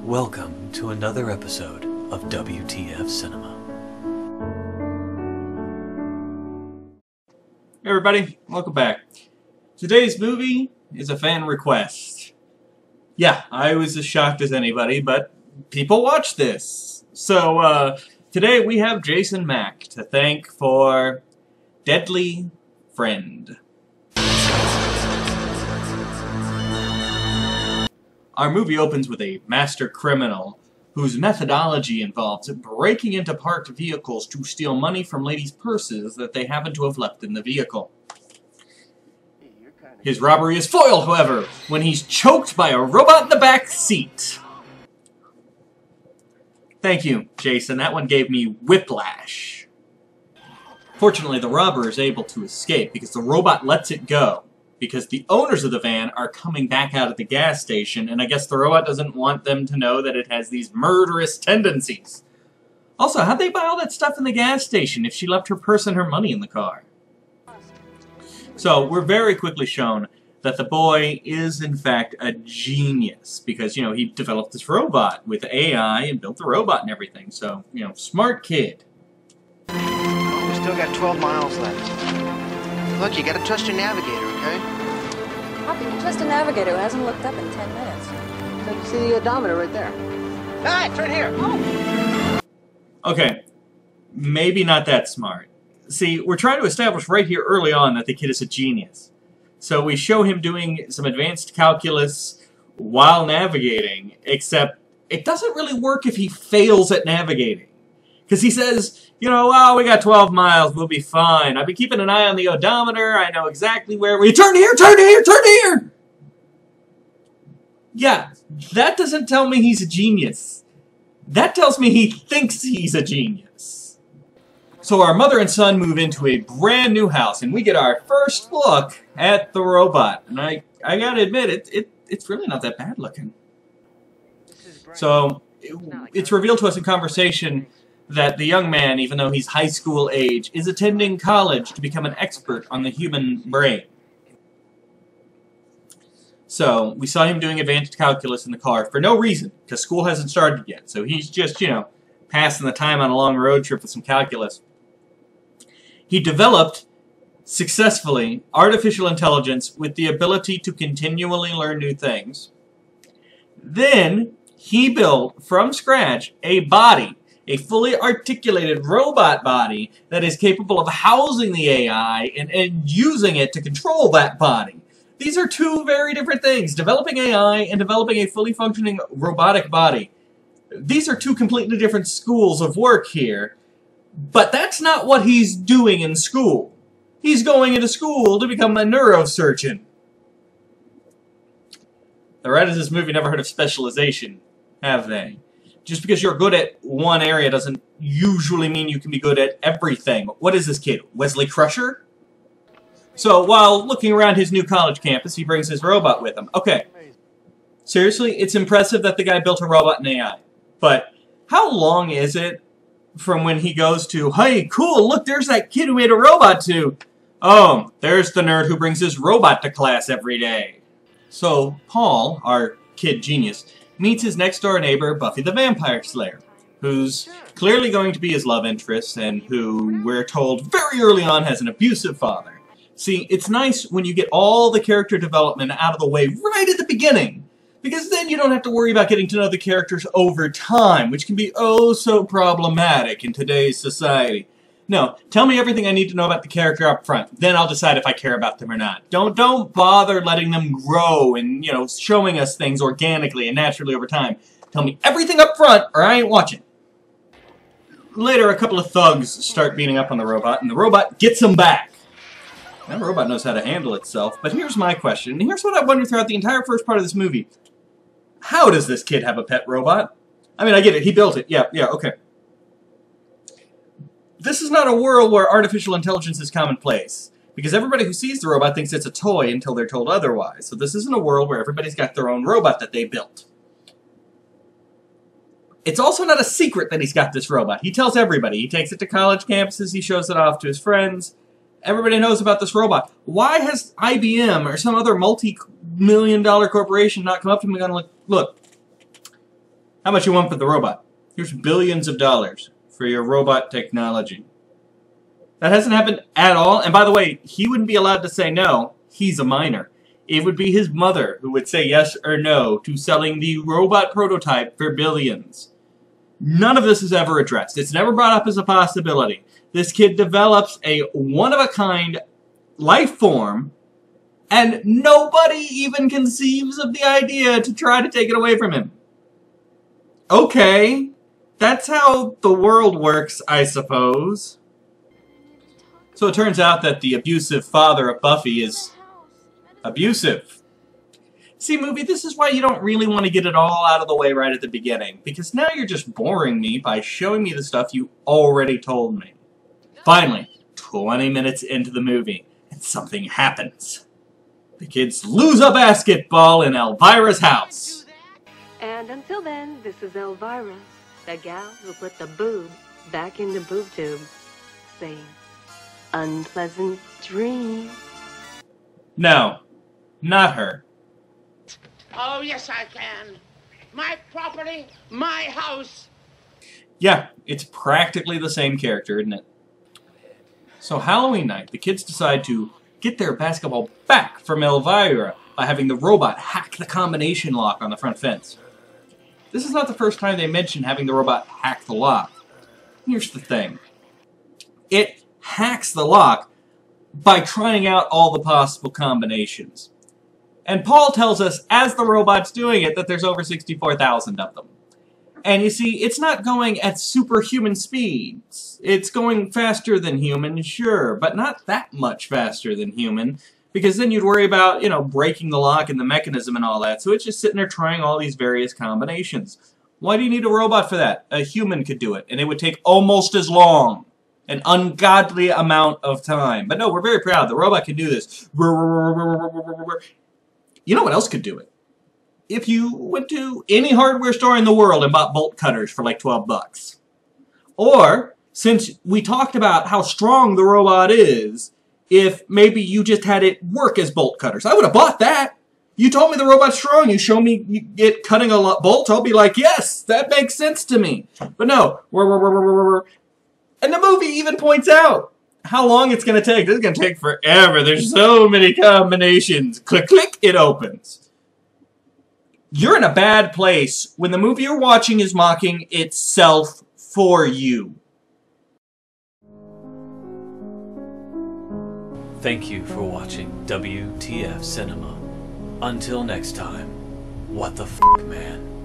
Welcome to another episode of WTF Cinema. Hey everybody, welcome back. Today's movie is a fan request. Yeah, I was as shocked as anybody, but people watch this. So, today we have Jason Mack to thank for Deadly Friend. Our movie opens with a master criminal whose methodology involves breaking into parked vehicles to steal money from ladies' purses that they happen to have left in the vehicle. His robbery is foiled, however, when he's choked by a robot in the back seat. Thank you, Jason. That one gave me whiplash. Fortunately, the robber is able to escape because the robot lets it go, because the owners of the van are coming back out of the gas station, and I guess the robot doesn't want them to know that it has these murderous tendencies. Also, how'd they buy all that stuff in the gas station if she left her purse and her money in the car? So, we're very quickly shown that the boy is, in fact, a genius, because, you know, he developed this robot with AI and built the robot and everything, so, you know, smart kid. We still got 12 miles left. Look, you gotta trust your navigator, okay? How can you trust a navigator who hasn't looked up in 10 minutes? So you see the odometer right there. Ah, it's right here. Oh. Okay, maybe not that smart. See, we're trying to establish right here early on that the kid is a genius. So we show him doing some advanced calculus while navigating, except it doesn't really work if he fails at navigating. Because he says, you know, well, we got 12 miles, we'll be fine. I've been keeping an eye on the odometer, I know exactly where we... Turn here, turn here, turn here! Yeah, that doesn't tell me he's a genius. That tells me he thinks he's a genius. So our mother and son move into a brand new house, and we get our first look at the robot. And I gotta admit, it's really not that bad looking. So, it's revealed to us in conversation that the young man, even though he's high school age, is attending college to become an expert on the human brain. So, we saw him doing advanced calculus in the car for no reason, because school hasn't started yet. So he's just, you know, passing the time on a long road trip with some calculus. He developed, successfully, artificial intelligence with the ability to continually learn new things. Then, he built, from scratch, a body, a fully articulated robot body that is capable of housing the AI and using it to control that body. These are two very different things, developing AI and developing a fully functioning robotic body. These are two completely different schools of work here, but that's not what he's doing in school. He's going into school to become a neurosurgeon. The writers of this movie never heard of specialization, have they? Just because you're good at one area doesn't usually mean you can be good at everything. What is this kid, Wesley Crusher? So, while looking around his new college campus, he brings his robot with him. Okay, seriously, it's impressive that the guy built a robot in AI. But how long is it from when he goes to, hey, cool, look, there's that kid who made a robot, to, oh, there's the nerd who brings his robot to class every day. So, Paul, our kid genius, meets his next-door neighbor, Buffy the Vampire Slayer, who's clearly going to be his love interest and who, we're told very early on, has an abusive father. See, it's nice when you get all the character development out of the way right at the beginning, because then you don't have to worry about getting to know the characters over time, which can be oh so problematic in today's society. No, tell me everything I need to know about the character up front. Then I'll decide if I care about them or not. Don't bother letting them grow and, you know, showing us things organically and naturally over time. Tell me everything up front or I ain't watching. Later, a couple of thugs start beating up on the robot, and the robot gets them back. That robot knows how to handle itself, but here's my question, and here's what I wondered throughout the entire first part of this movie. How does this kid have a pet robot? I mean, I get it, he built it. Yeah, okay. This is not a world where artificial intelligence is commonplace, because everybody who sees the robot thinks it's a toy until they're told otherwise. So this isn't a world where everybody's got their own robot that they built. It's also not a secret that he's got this robot. He tells everybody. He takes it to college campuses, he shows it off to his friends. Everybody knows about this robot. Why has IBM or some other multi-million-dollar corporation not come up to him and gone, look, How much you want for the robot? Here's billions of dollars for your robot technology. That hasn't happened at all. And by the way, he wouldn't be allowed to say no. He's a minor. It would be his mother who would say yes or no to selling the robot prototype for billions. None of this is ever addressed. It's never brought up as a possibility. This kid develops a one-of-a-kind life form, and nobody even conceives of the idea to try to take it away from him. Okay, that's how the world works, I suppose. So it turns out that the abusive father of Buffy is abusive. See, movie, this is why you don't really want to get it all out of the way right at the beginning, because now you're just boring me by showing me the stuff you already told me. Finally, 20 minutes into the movie, and something happens. The kids lose a basketball in Elvira's house. And until then, this is Elvira, the gal who put the boob back in the boob tube, saying, unpleasant dreams. No, not her. Oh, yes, I can. My property, my house. Yeah, it's practically the same character, isn't it? So Halloween night, the kids decide to get their basketball back from Elvira by having the robot hack the combination lock on the front fence. This is not the first time they mention having the robot hack the lock. Here's the thing. It hacks the lock by trying out all the possible combinations. And Paul tells us, as the robot's doing it, that there's over 64,000 of them. And you see, it's not going at superhuman speeds. It's going faster than human, sure, but not that much faster than human, because then you'd worry about, you know, breaking the lock and the mechanism and all that. So it's just sitting there trying all these various combinations. Why do you need a robot for that? A human could do it, and it would take almost as long. An ungodly amount of time. But no, we're very proud. The robot can do this. You know what else could do it? If you went to any hardware store in the world and bought bolt cutters for like 12 bucks. Or, since we talked about how strong the robot is, if maybe you just had it work as bolt cutters. I would have bought that. You told me the robot's strong. You show me it cutting a bolt. I'll be like, yes, that makes sense to me. But no. And the movie even points out how long it's going to take. This is going to take forever. There's so many combinations. Click, click, it opens. You're in a bad place when the movie you're watching is mocking itself for you. Thank you for watching WTF Cinema. Until next time, what the f***, man?